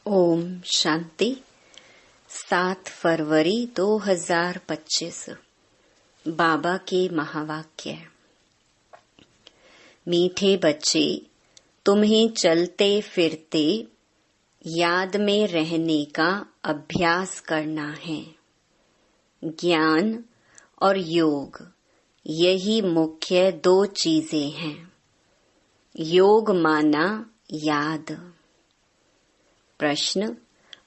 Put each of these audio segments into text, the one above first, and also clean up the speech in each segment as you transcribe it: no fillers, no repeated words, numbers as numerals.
ओम शांति। 7 फरवरी 2025 बाबा के महावाक्य। मीठे बच्चे, तुम्हें चलते फिरते याद में रहने का अभ्यास करना है। ज्ञान और योग, यही मुख्य 2 चीजें हैं। योग माना याद। प्रश्न: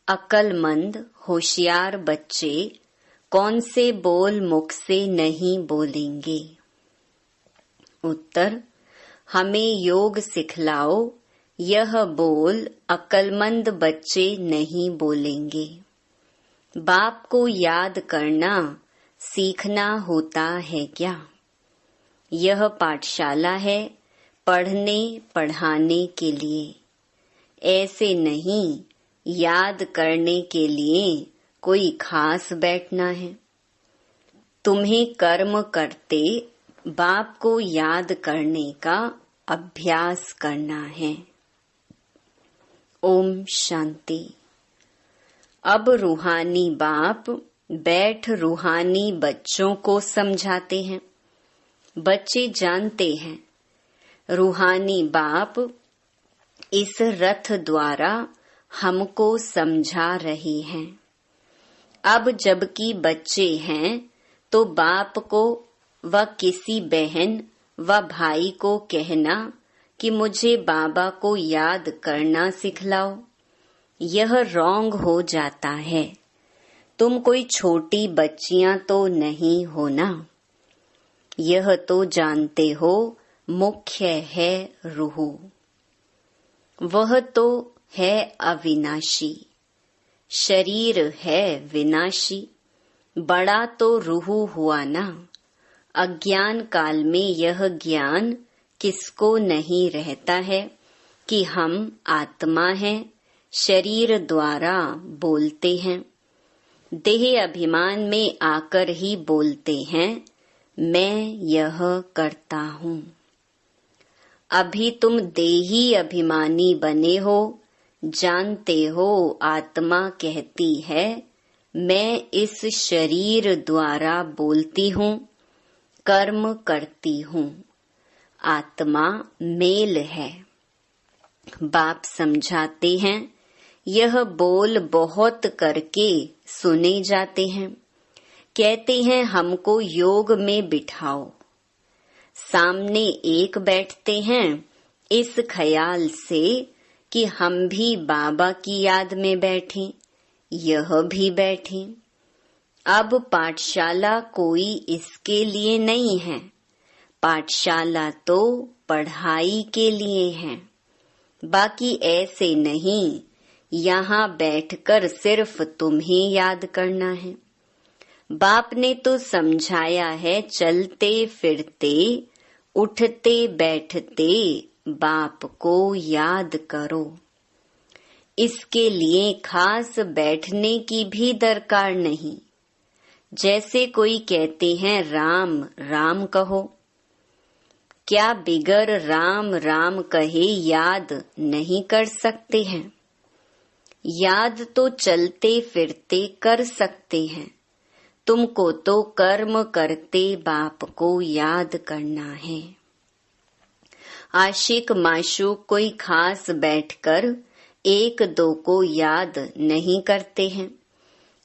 अक्लमंद होशियार बच्चे कौन से बोल मुख से नहीं बोलेंगे? उत्तर: हमें योग सिखलाओ, यह बोल अक्लमंद बच्चे नहीं बोलेंगे। बाप को याद करना सीखना होता है क्या? यह पाठशाला है पढ़ने पढ़ाने के लिए, ऐसे नहीं याद करने के लिए कोई खास बैठना है। तुम्हें कर्म करते बाप को याद करने का अभ्यास करना है। ओम शांति। अब रूहानी बाप बैठ रूहानी बच्चों को समझाते हैं। बच्चे जानते हैं रूहानी बाप इस रथ द्वारा हमको समझा रहे हैं। अब जबकि बच्चे हैं तो बाप को व किसी बहन व भाई को कहना कि मुझे बाबा को याद करना सिखलाओ, यह रॉन्ग हो जाता है। तुम कोई छोटी बच्चियां तो नहीं हो ना। यह तो जानते हो मुख्य है रूह, वह तो है अविनाशी। शरीर है विनाशी, बड़ा तो रूह हुआ ना। अज्ञान काल में यह ज्ञान किसको नहीं रहता है कि हम आत्मा हैं, शरीर द्वारा बोलते हैं। देह अभिमान में आकर ही बोलते हैं मैं यह करता हूँ। अभी तुम देही अभिमानी बने हो, जानते हो आत्मा कहती है मैं इस शरीर द्वारा बोलती हूँ, कर्म करती हूँ। आत्मा मेल है। बाप समझाते हैं यह बोल बहुत करके सुने जाते हैं। कहते हैं हमको योग में बिठाओ। सामने एक बैठते हैं इस ख्याल से कि हम भी बाबा की याद में बैठें, यह भी बैठें। अब पाठशाला कोई इसके लिए नहीं है, पाठशाला तो पढ़ाई के लिए है। बाकी ऐसे नहीं यहाँ बैठकर सिर्फ तुम्हें याद करना है। बाप ने तो समझाया है चलते फिरते उठते बैठते बाप को याद करो। इसके लिए खास बैठने की भी दरकार नहीं। जैसे कोई कहते हैं राम राम कहो, क्या बिगर राम राम कहे याद नहीं कर सकते हैं? याद तो चलते फिरते कर सकते हैं। तुमको तो कर्म करते बाप को याद करना है। आशिक माशूक कोई खास बैठकर 1-2 को याद नहीं करते हैं।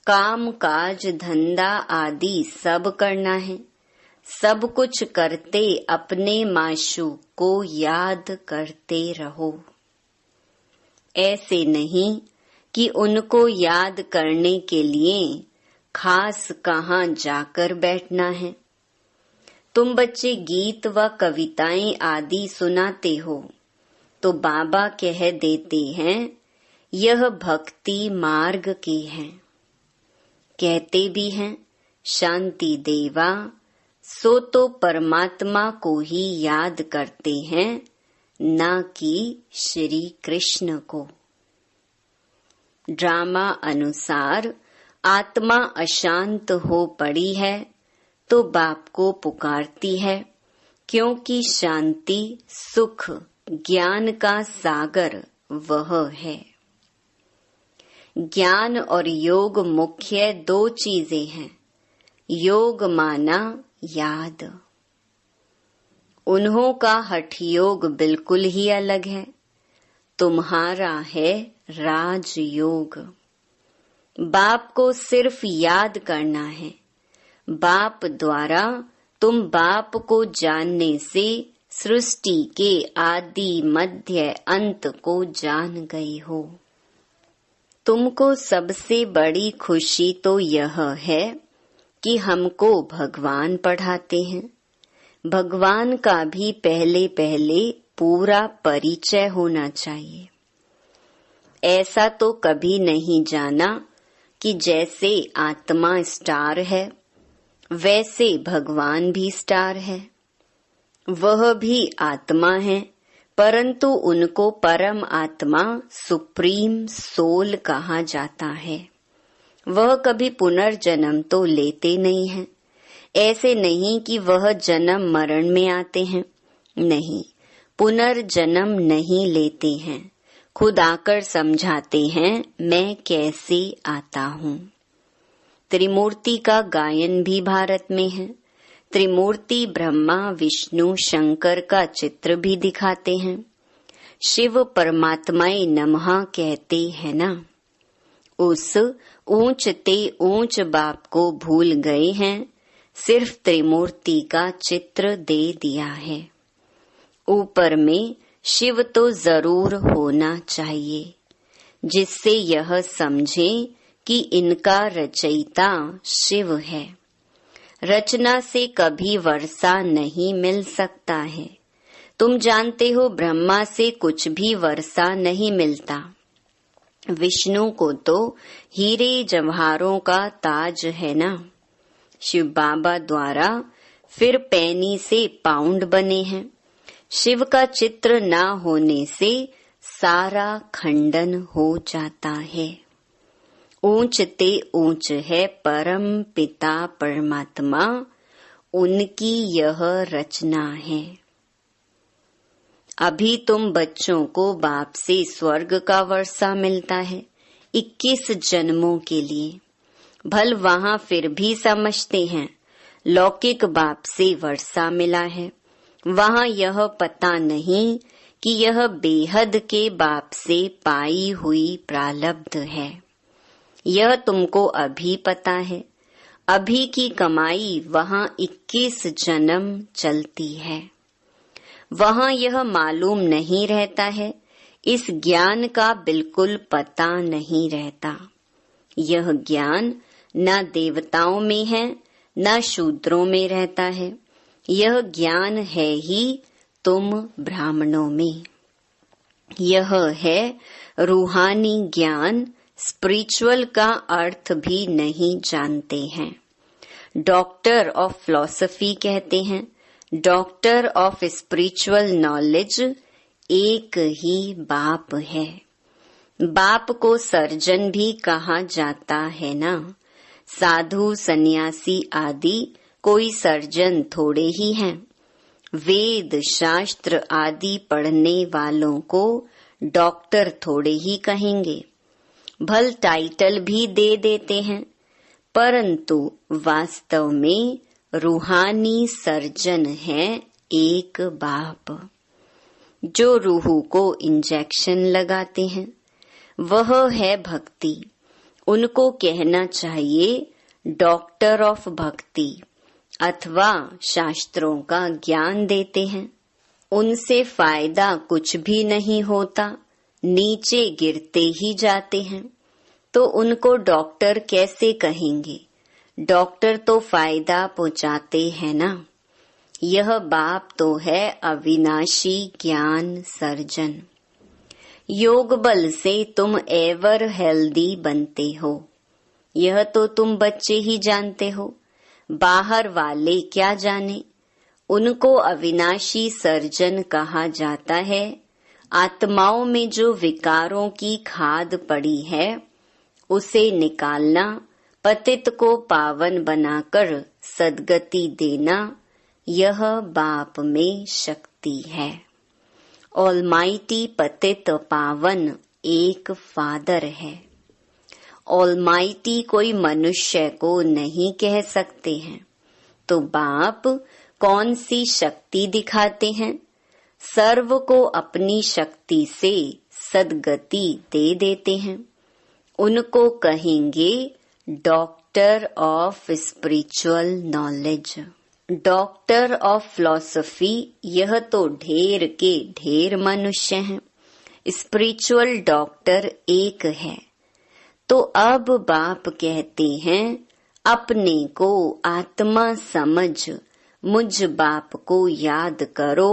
काम काज धंधा आदि सब करना है। सब कुछ करते अपने माशूक को याद करते रहो। ऐसे नहीं कि उनको याद करने के लिए खास कहाँ जाकर बैठना है। तुम बच्चे गीत व कविताएं आदि सुनाते हो तो बाबा कह देते हैं यह भक्ति मार्ग की है। कहते भी हैं शांति देवा, सो तो परमात्मा को ही याद करते हैं, ना कि श्री कृष्ण को। ड्रामा अनुसार आत्मा अशांत हो पड़ी है तो बाप को पुकारती है, क्योंकि शांति सुख ज्ञान का सागर वह है। ज्ञान और योग मुख्य दो चीजें हैं। योग माना याद। उन्हों का हठ योग बिल्कुल ही अलग है। तुम्हारा है राजयोग। बाप को सिर्फ याद करना है। बाप द्वारा तुम बाप को जानने से सृष्टि के आदि मध्य अंत को जान गई हो। तुमको सबसे बड़ी खुशी तो यह है कि हमको भगवान पढ़ाते हैं। भगवान का भी पहले पहले पूरा परिचय होना चाहिए। ऐसा तो कभी नहीं जाना कि जैसे आत्मा स्टार है वैसे भगवान भी स्टार है। वह भी आत्मा है, परंतु उनको परम आत्मा सुप्रीम सोल कहा जाता है। वह कभी पुनर्जन्म तो लेते नहीं हैं। ऐसे नहीं कि वह जन्म मरण में आते हैं, नहीं, पुनर्जन्म नहीं लेते हैं। खुद आकर समझाते हैं मैं कैसे आता हूँ। त्रिमूर्ति का गायन भी भारत में है। त्रिमूर्ति ब्रह्मा विष्णु शंकर का चित्र भी दिखाते हैं। शिव परमात्माए नमः कहते हैं ना। उस ऊंच ते ऊंच बाप को भूल गए हैं, सिर्फ त्रिमूर्ति का चित्र दे दिया है। ऊपर में शिव तो जरूर होना चाहिए, जिससे यह समझें कि इनका रचयिता शिव है। रचना से कभी वर्षा नहीं मिल सकता है। तुम जानते हो ब्रह्मा से कुछ भी वर्षा नहीं मिलता। विष्णु को तो हीरे जवाहरों का ताज है ना। शिव बाबा द्वारा फिर पैनी से पाउंड बने हैं। शिव का चित्र ना होने से सारा खंडन हो जाता है। ऊंच ते ऊंच है परम पिता परमात्मा, उनकी यह रचना है। अभी तुम बच्चों को बाप से स्वर्ग का वर्षा मिलता है 21 जन्मों के लिए। भल वहाँ फिर भी समझते हैं लौकिक बाप से वर्षा मिला है। वहाँ यह पता नहीं कि यह बेहद के बाप से पाई हुई प्रारब्ध है। यह तुमको अभी पता है। अभी की कमाई वहाँ 21 जन्म चलती है। वहाँ यह मालूम नहीं रहता है। इस ज्ञान का बिल्कुल पता नहीं रहता। यह ज्ञान न देवताओं में है न शूद्रों में रहता है। यह ज्ञान है ही तुम ब्राह्मणों में। यह है रूहानी ज्ञान। स्पिरिचुअल का अर्थ भी नहीं जानते हैं। डॉक्टर ऑफ फिलॉसफी कहते हैं, डॉक्टर ऑफ स्पिरिचुअल नॉलेज एक ही बाप है। बाप को सर्जन भी कहा जाता है ना। साधु सन्यासी आदि कोई सर्जन थोड़े ही हैं। वेद शास्त्र आदि पढ़ने वालों को डॉक्टर थोड़े ही कहेंगे। भल टाइटल भी दे देते हैं, परंतु वास्तव में रूहानी सर्जन है एक बाप। जो रूह को इंजेक्शन लगाते हैं वह है भक्ति। उनको कहना चाहिए डॉक्टर ऑफ भक्ति, अथवा शास्त्रों का ज्ञान देते हैं। उनसे फायदा कुछ भी नहीं होता, नीचे गिरते ही जाते हैं। तो उनको डॉक्टर कैसे कहेंगे? डॉक्टर तो फायदा पहुंचाते हैं ना। यह बाप तो है अविनाशी ज्ञान सर्जन। योग बल से तुम एवर हेल्दी बनते हो। यह तो तुम बच्चे ही जानते हो, बाहर वाले क्या जाने। उनको अविनाशी सर्जन कहा जाता है। आत्माओं में जो विकारों की खाद पड़ी है उसे निकालना, पतित को पावन बनाकर सद्गति देना, यह बाप में शक्ति है। ऑलमाइटी पतित पावन एक फादर है। ऑलमाइटी कोई मनुष्य को नहीं कह सकते हैं, तो बाप कौन सी शक्ति दिखाते हैं? सर्व को अपनी शक्ति से सद्गति दे देते हैं। उनको कहेंगे doctor of spiritual knowledge, doctor of philosophy. यह तो ढेर के ढेर मनुष्य हैं, स्पिरिचुअल डॉक्टर एक है। तो अब बाप कहते हैं अपने को आत्मा समझ मुझ बाप को याद करो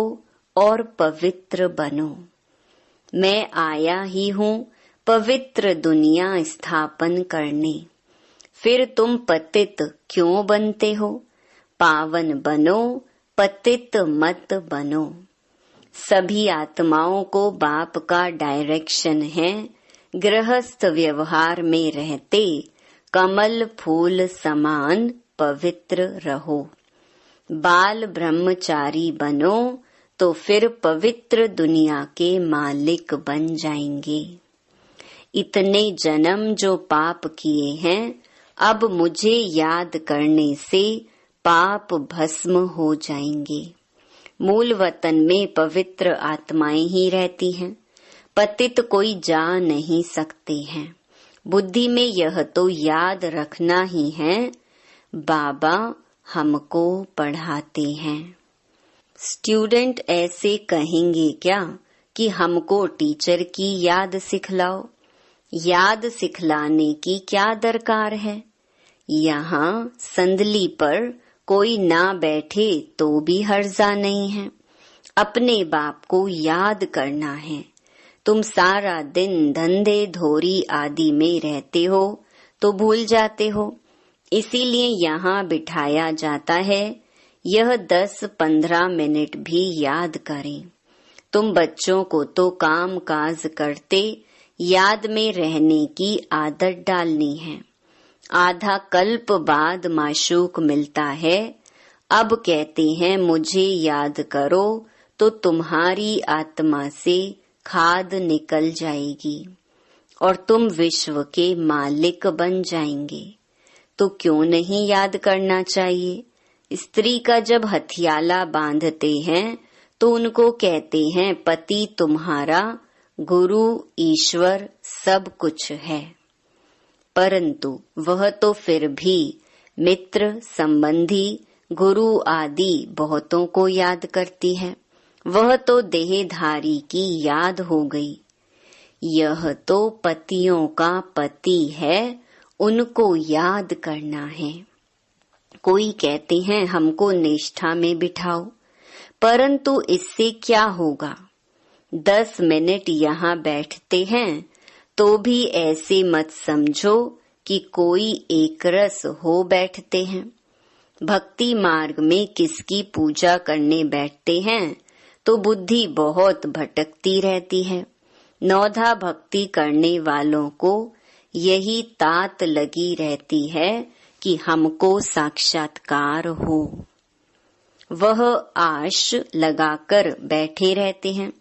और पवित्र बनो। मैं आया ही हूँ पवित्र दुनिया स्थापन करने। फिर तुम पतित क्यों बनते हो? पावन बनो, पतित मत बनो। सभी आत्माओं को बाप का डायरेक्शन है, गृहस्थ व्यवहार में रहते कमल फूल समान पवित्र रहो। बाल ब्रह्मचारी बनो तो फिर पवित्र दुनिया के मालिक बन जाएंगे। इतने जन्म जो पाप किए हैं, अब मुझे याद करने से पाप भस्म हो जाएंगे। मूल वतन में पवित्र आत्माएं ही रहती हैं, पतित कोई जा नहीं सकते हैं। बुद्धि में यह तो याद रखना ही है, बाबा हमको पढ़ाते हैं। स्टूडेंट ऐसे कहेंगे क्या कि हमको टीचर की याद सिखलाओ? याद सिखलाने की क्या दरकार है? यहाँ संदली पर कोई ना बैठे तो भी हर्जा नहीं है। अपने बाप को याद करना है। तुम सारा दिन धंधे धोरी आदि में रहते हो तो भूल जाते हो, इसीलिए यहाँ बिठाया जाता है। यह 10-15 मिनट भी याद करें। तुम बच्चों को तो काम काज करते याद में रहने की आदत डालनी है। आधा कल्प बाद माशूक मिलता है। अब कहते हैं मुझे याद करो, तो तुम्हारी आत्मा से खाद निकल जाएगी और तुम विश्व के मालिक बन जाएंगे। तो क्यों नहीं याद करना चाहिए? स्त्री का जब हथियाला बांधते हैं तो उनको कहते हैं पति तुम्हारा, गुरु ईश्वर सब कुछ है, परंतु वह तो फिर भी मित्र संबंधी गुरु आदि बहुतों को याद करती है। वह तो देहधारी की याद हो गई। यह तो पतियों का पति है, उनको याद करना है। कोई कहते हैं हमको निष्ठा में बिठाओ, परंतु इससे क्या होगा? 10 मिनट यहाँ बैठते हैं तो भी ऐसे मत समझो कि कोई एकरस हो बैठते हैं। भक्ति मार्ग में किसकी पूजा करने बैठते हैं तो बुद्धि बहुत भटकती रहती है। नौधा भक्ति करने वालों को यही तात लगी रहती है कि हमको साक्षात्कार हो। वह आश लगाकर बैठे रहते हैं,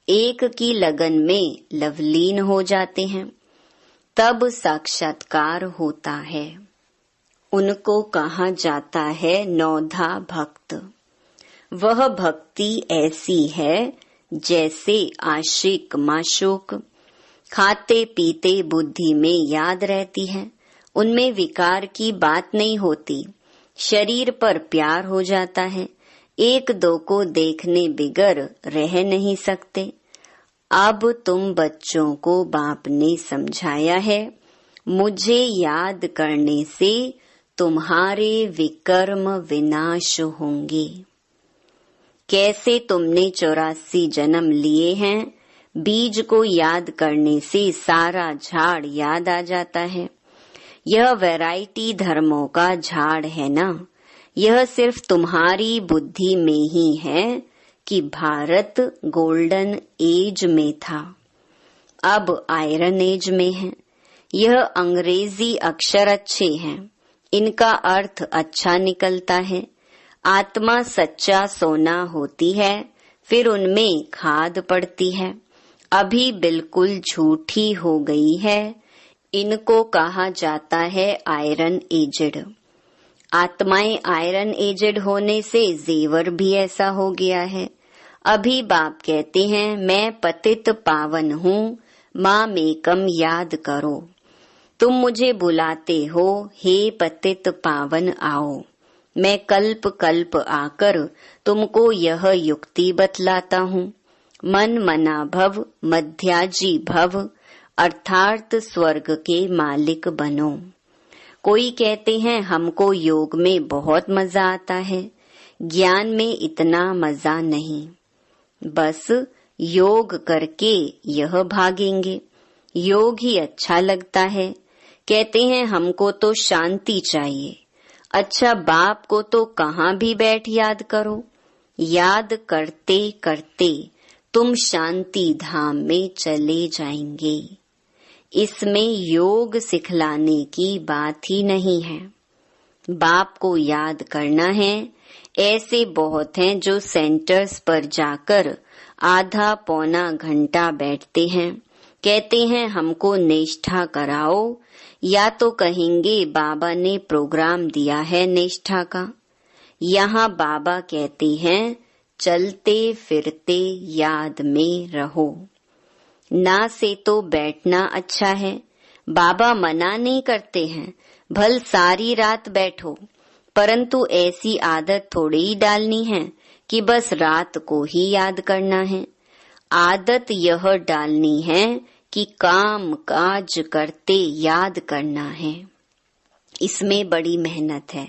एक की लगन में लवलीन हो जाते हैं, तब साक्षात्कार होता है। उनको कहा जाता है नौधा भक्त। वह भक्ति ऐसी है जैसे आशिक माशूक, खाते पीते बुद्धि में याद रहती है, उनमें विकार की बात नहीं होती। शरीर पर प्यार हो जाता है, एक दो को देखने बिगर रह नहीं सकते। अब तुम बच्चों को बाप ने समझाया है, मुझे याद करने से तुम्हारे विकर्म विनाश होंगे। कैसे तुमने 84 जन्म लिए हैं, बीज को याद करने से सारा झाड़ याद आ जाता है। यह वैरायटी धर्मों का झाड़ है ना। यह सिर्फ तुम्हारी बुद्धि में ही है कि भारत गोल्डन एज में था, अब आयरन एज में है। यह अंग्रेजी अक्षर अच्छे हैं, इनका अर्थ अच्छा निकलता है। आत्मा सच्चा सोना होती है, फिर उनमें खाद पड़ती है। अभी बिल्कुल झूठी हो गई है, इनको कहा जाता है आयरन एजेड। आत्माएं आयरन एजेड होने से जेवर भी ऐसा हो गया है। अभी बाप कहते हैं मैं पतित पावन हूँ, मामेकम याद करो। तुम मुझे बुलाते हो, हे पतित पावन आओ। मैं कल्प कल्प आकर तुमको यह युक्ति बतलाता हूँ। मन मना भव मध्याजी भव, अर्थात स्वर्ग के मालिक बनो। कोई कहते हैं हमको योग में बहुत मजा आता है, ज्ञान में इतना मजा नहीं। बस योग करके यह भागेंगे, योग ही अच्छा लगता है। कहते हैं हमको तो शांति चाहिए। अच्छा, बाप को तो कहाँ भी बैठ याद करो। याद करते करते तुम शांति धाम में चले जाएंगे। इसमें योग सिखलाने की बात ही नहीं है। बाप को याद करना है। ऐसे बहुत हैं जो सेंटर्स पर जाकर आधा पौना घंटा बैठते हैं, कहते हैं हमको निष्ठा कराओ, या तो कहेंगे बाबा ने प्रोग्राम दिया है निष्ठा का। यहाँ बाबा कहते हैं चलते फिरते याद में रहो। ना से तो बैठना अच्छा है, बाबा मना नहीं करते हैं, भल सारी रात बैठो, परंतु ऐसी आदत थोड़ी ही डालनी है कि बस रात को ही याद करना है। आदत यह डालनी है कि काम काज करते याद करना है। इसमें बड़ी मेहनत है।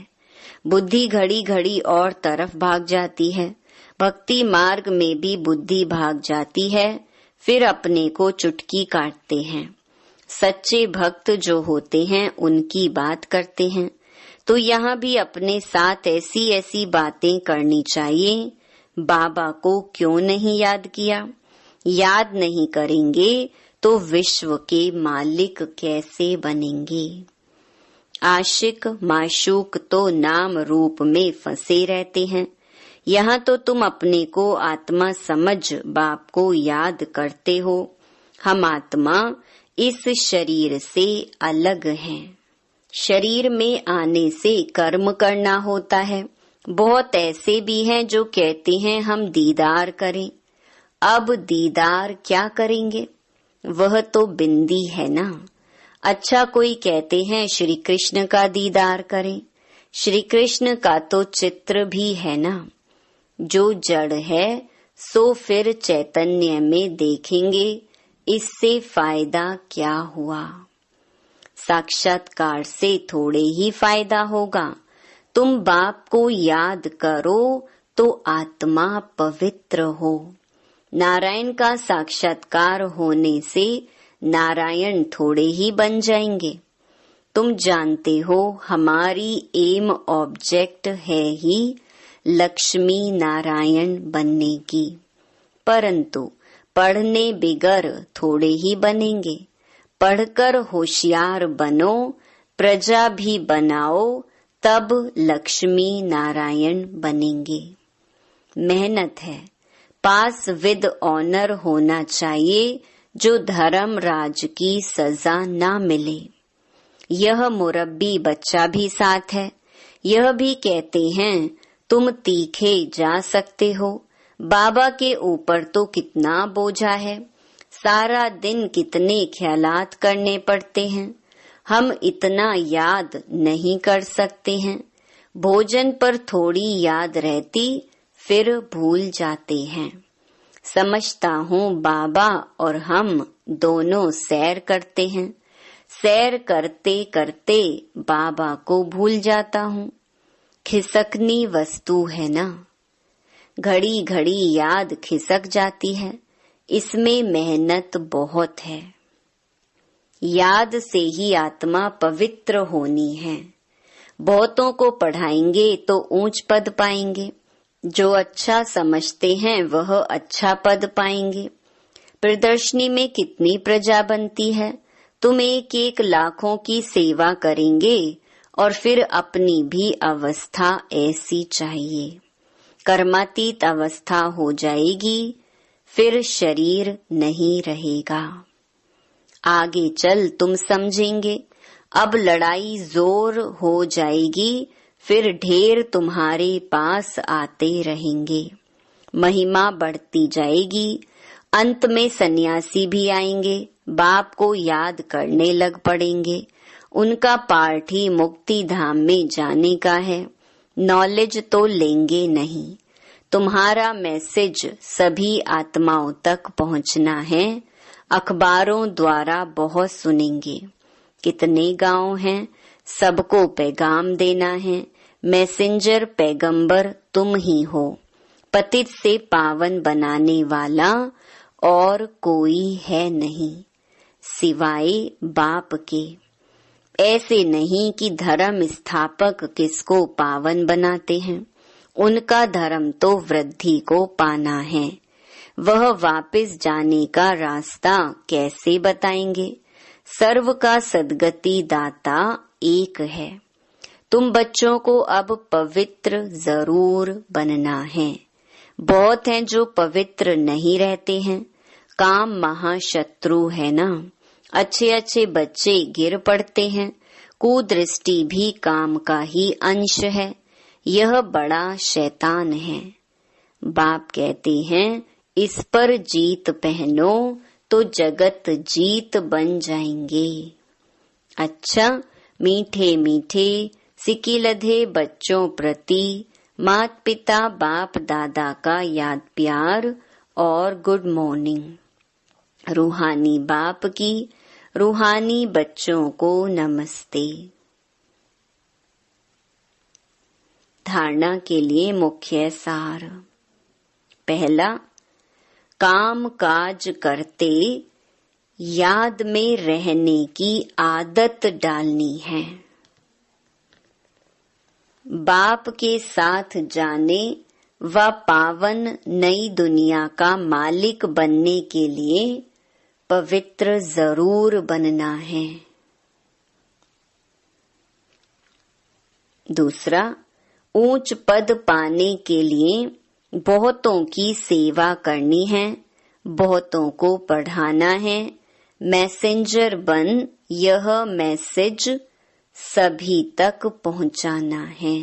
बुद्धि घड़ी घड़ी और तरफ भाग जाती है। भक्ति मार्ग में भी बुद्धि भाग जाती है, फिर अपने को चुटकी काटते हैं। सच्चे भक्त जो होते हैं उनकी बात करते हैं। तो यहाँ भी अपने साथ ऐसी ऐसी बातें करनी चाहिए। बाबा को क्यों नहीं याद किया? याद नहीं करेंगे तो विश्व के मालिक कैसे बनेंगे? आशिक माशूक तो नाम रूप में फंसे रहते हैं। यहाँ तो तुम अपने को आत्मा समझ बाप को याद करते हो। हम आत्मा इस शरीर से अलग हैं। शरीर में आने से कर्म करना होता है। बहुत ऐसे भी हैं जो कहते हैं हम दीदार करें। अब दीदार क्या करेंगे? वह तो बिंदी है ना। अच्छा, कोई कहते हैं श्री कृष्ण का दीदार करें। श्री कृष्ण का तो चित्र भी है ना। जो जड़ है सो फिर चैतन्य में देखेंगे, इससे फायदा क्या हुआ? साक्षात्कार से थोड़े ही फायदा होगा। तुम बाप को याद करो तो आत्मा पवित्र हो। नारायण का साक्षात्कार होने से नारायण थोड़े ही बन जाएंगे। तुम जानते हो हमारी एम ऑब्जेक्ट है ही लक्ष्मी नारायण बनने की, परंतु पढ़ने बिगर थोड़े ही बनेंगे। पढ़कर होशियार बनो, प्रजा भी बनाओ, तब लक्ष्मी नारायण बनेंगे। मेहनत है। पास विद ऑनर होना चाहिए, जो धर्म राज की सजा ना मिले। यह मुरब्बी बच्चा भी साथ है। यह भी कहते हैं तुम तीखे जा सकते हो। बाबा के ऊपर तो कितना बोझा है। सारा दिन कितने ख्यालात करने पड़ते हैं। हम इतना याद नहीं कर सकते हैं। भोजन पर थोड़ी याद रहती, फिर भूल जाते हैं। समझता हूँ बाबा और हम दोनों सैर करते हैं। सैर करते करते बाबा को भूल जाता हूँ। खिसकनी वस्तु है ना। घड़ी घड़ी याद खिसक जाती है। इसमें मेहनत बहुत है। याद से ही आत्मा पवित्र होनी है। बहुतों को पढ़ाएंगे तो ऊंच पद पाएंगे। जो अच्छा समझते हैं वह अच्छा पद पाएंगे। प्रदर्शनी में कितनी प्रजा बनती है। तुम एक एक लाखों की सेवा करेंगे और फिर अपनी भी अवस्था ऐसी चाहिए। कर्मातीत अवस्था हो जाएगी, फिर शरीर नहीं रहेगा। आगे चल तुम समझेंगे। अब लड़ाई जोर हो जाएगी, फिर ढेर तुम्हारे पास आते रहेंगे। महिमा बढ़ती जाएगी, अंत में सन्यासी भी आएंगे, बाप को याद करने लग पड़ेंगे। उनका पार्ट ही मुक्ति धाम में जाने का है, नॉलेज तो लेंगे नहीं। तुम्हारा मैसेज सभी आत्माओं तक पहुंचना है। अखबारों द्वारा बहुत सुनेंगे। कितने गांव हैं, सबको पैगाम देना है। मैसेंजर पैगंबर तुम ही हो, पतित से पावन बनाने वाला और कोई है नहीं सिवाय बाप के। ऐसे नहीं कि धर्म स्थापक किसको पावन बनाते हैं, उनका धर्म तो वृद्धि को पाना है। वह वापस जाने का रास्ता कैसे बताएंगे? सर्व का सद्गति दाता एक है। तुम बच्चों को अब पवित्र जरूर बनना है। बहुत हैं जो पवित्र नहीं रहते हैं। काम महाशत्रु है ना। अच्छे अच्छे बच्चे गिर पड़ते हैं। कुदृष्टि भी काम का ही अंश है। यह बड़ा शैतान है। बाप कहते हैं इस पर जीत पहनो तो जगत जीत बन जाएंगे। अच्छा, मीठे मीठे सिकिलधे बच्चों प्रति माता पिता बाप दादा का याद प्यार और गुड मॉर्निंग। रूहानी बाप की रूहानी बच्चों को नमस्ते। धारणा के लिए मुख्य सार। पहला, काम काज करते याद में रहने की आदत डालनी है। बाप के साथ जाने व पावन नई दुनिया का मालिक बनने के लिए पवित्र जरूर बनना है। दूसरा, ऊंच पद पाने के लिए बहुतों की सेवा करनी है, बहुतों को पढ़ाना है। मैसेंजर बन यह मैसेज सभी तक पहुंचाना है।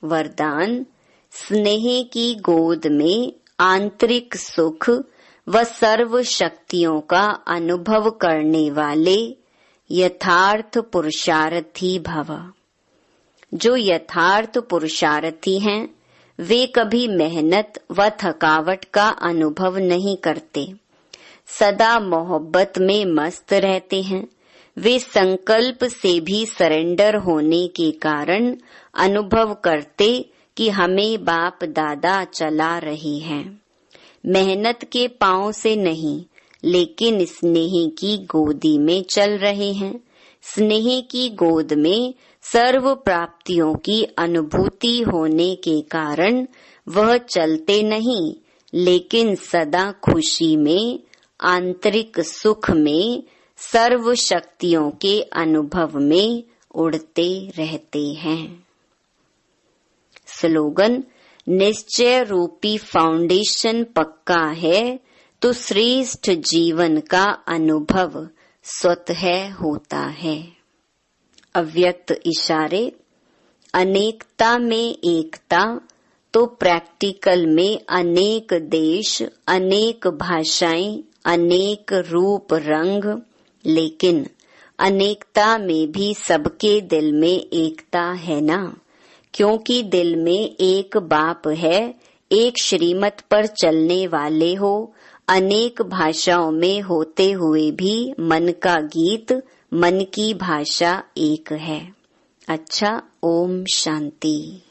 वरदान, स्नेह की गोद में आंतरिक सुख व सर्व शक्तियों का अनुभव करने वाले यथार्थ पुरुषार्थी भव। जो यथार्थ पुरुषार्थी हैं, वे कभी मेहनत व थकावट का अनुभव नहीं करते, सदा मोहब्बत में मस्त रहते हैं। वे संकल्प से भी सरेंडर होने के कारण अनुभव करते कि हमें बाप दादा चला रही हैं। मेहनत के पांव से नहीं, लेकिन स्नेह की गोदी में चल रहे हैं। स्नेह की गोद में सर्व प्राप्तियों की अनुभूति होने के कारण वह चलते नहीं, लेकिन सदा खुशी में, आंतरिक सुख में, सर्व शक्तियों के अनुभव में उड़ते रहते हैं। स्लोगन, निश्चय रूपी फाउंडेशन पक्का है तो श्रेष्ठ जीवन का अनुभव स्वतः होता है। अव्यक्त इशारे, अनेकता में एकता तो प्रैक्टिकल में अनेक देश, अनेक भाषाएं, अनेक रूप रंग, लेकिन अनेकता में भी सबके दिल में एकता है ना, क्योंकि दिल में एक बाप है। एक श्रीमत पर चलने वाले हो, अनेक भाषाओं में होते हुए भी मन का गीत, मन की भाषा एक है। अच्छा, ओम शांति।